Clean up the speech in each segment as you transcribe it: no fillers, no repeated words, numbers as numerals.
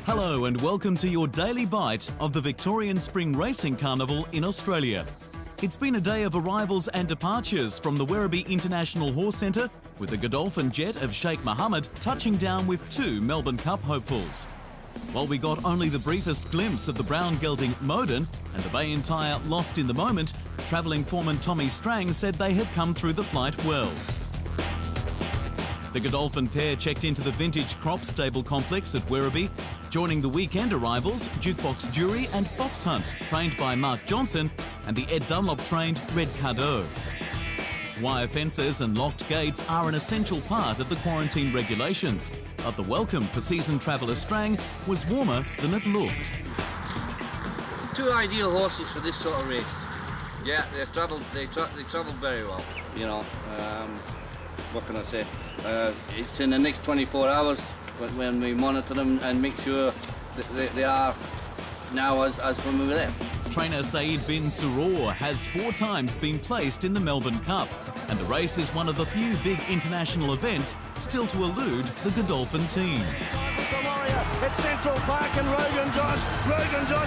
Hello and welcome to your daily bite of the Victorian Spring Racing Carnival in Australia. It's been a day of arrivals and departures from the Werribee International Horse Centre, with the Godolphin jet of Sheikh Mohammed touching down with 2 Melbourne Cup hopefuls. While we got only the briefest glimpse of the brown gelding Melbourne and the Bay Entire lost in the moment, travelling foreman Tommy Strang said they had come through the flight well. The Godolphin pair checked into the Vintage Crop Stable Complex at Werribee, joining the weekend arrivals Jukebox Jury and Fox Hunt, trained by Mark Johnson, and the Ed Dunlop-trained Red Cardo. Wire fences and locked gates are an essential part of the quarantine regulations, but the welcome for seasoned traveller Strang was warmer than it looked. 2 ideal horses for this sort of race. Yeah, they travel very well. You know, what can I say? It's in the next 24 hours when we monitor them and make sure that they are now as when we were there. Trainer Saeed bin Suror has 4 times been placed in the Melbourne Cup, and the race is one of the few big international events still to elude the Godolphin team. The Warrior at Central Park and Rogan Josh,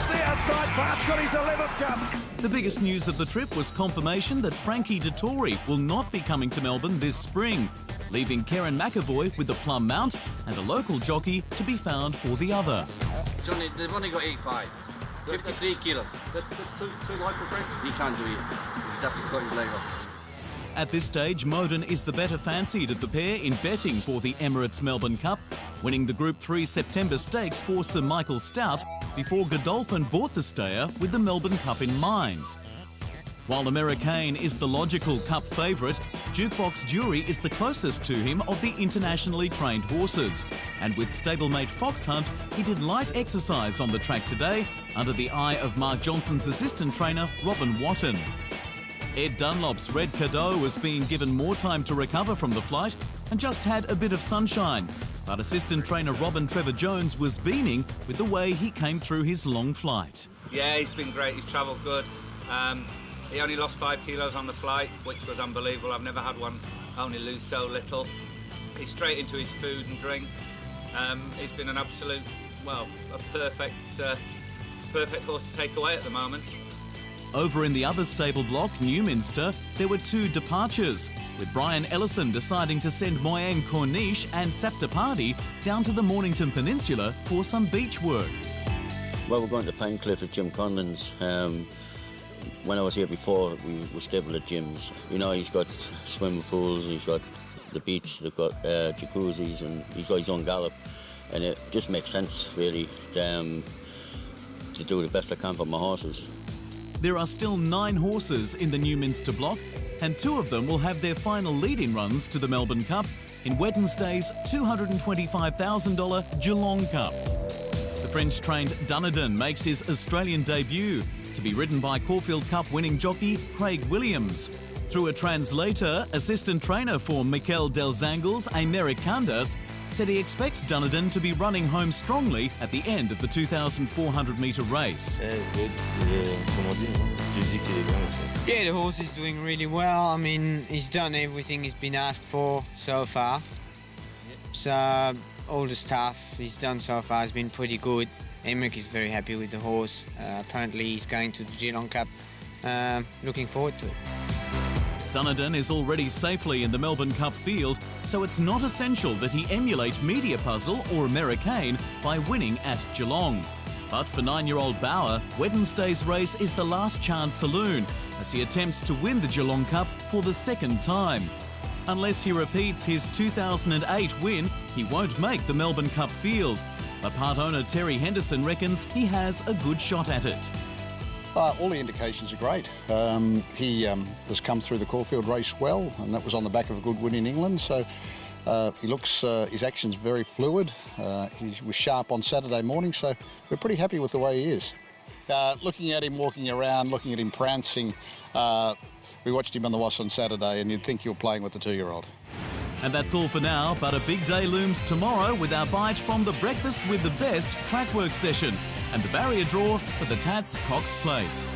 the outside part's got his 11th Cup. The biggest news of the trip was confirmation that Frankie Dettori will not be coming to Melbourne this spring, leaving Karen McAvoy with the Plum Mount and a local jockey to be found for the other. They've only got 85, 53 kilos. That's too light for Frankie. He can't do it. He's definitely got his leg off. At this stage, Moden is the better fancied of the pair in betting for the Emirates Melbourne Cup, winning the Group 3 September Stakes for Sir Michael Stout before Godolphin bought the stayer with the Melbourne Cup in mind. While Americain is the logical Cup favourite, Jukebox Jury is the closest to him of the internationally trained horses. And with stablemate Fox Hunt, he did light exercise on the track today under the eye of Mark Johnson's assistant trainer, Robin Watton. Ed Dunlop's Red Cardo was being given more time to recover from the flight and just had a bit of sunshine. But assistant trainer Robin Trevor Jones was beaming with the way he came through his long flight. Yeah, he's been great. He's travelled good. He only lost 5 kilos on the flight, which was unbelievable. I've never had one only lose so little. He's straight into his food and drink. He's been an absolute, well, a perfect horse to take away at the moment. Over in the other stable block, Newminster, there were 2 departures, with Brian Ellison deciding to send Moyang Corniche and Saptapardi down to the Mornington Peninsula for some beach work. Well, we're going to Pinecliff at Jim Conlon's. When I was here before, we were stable at Jim's. You know, he's got swimming pools, he's got the beach, they've got jacuzzis, and he's got his own gallop. And it just makes sense, really, to do the best I can for my horses. There are still 9 horses in the Newminster block, and 2 of them will have their final lead-in runs to the Melbourne Cup in Wednesday's $225,000 Geelong Cup. The French-trained Dunedin makes his Australian debut, to be ridden by Caulfield Cup winning jockey Craig Williams. Through a translator, assistant trainer for Mikel Delzangles, Aymeric Candas, said he expects Dunedin to be running home strongly at the end of the 2,400-metre race. Yeah, the horse is doing really well. I mean, he's done everything he's been asked for so far. So all the stuff he's done so far has been pretty good. Aymeric is very happy with the horse. Apparently he's going to the Geelong Cup. Looking forward to it. Dunedin is already safely in the Melbourne Cup field, so it's not essential that he emulate Media Puzzle or Americain by winning at Geelong. But for 9-year-old Bauer, Wednesday's race is the last chance saloon as he attempts to win the Geelong Cup for the 2nd time. Unless he repeats his 2008 win, he won't make the Melbourne Cup field. But part owner Terry Henderson reckons he has a good shot at it. All the indications are great. He has come through the Caulfield race well, and that was on the back of a good win in England. So he looks, his action's very fluid. He was sharp on Saturday morning, so we're pretty happy with the way he is. Looking at him walking around, looking at him prancing, we watched him on the Wass on Saturday, and you'd think you were playing with the 2-year-old. And that's all for now, but a big day looms tomorrow with our bite from the Breakfast with the Best track work session and the barrier draw for the Tats Cox Plate.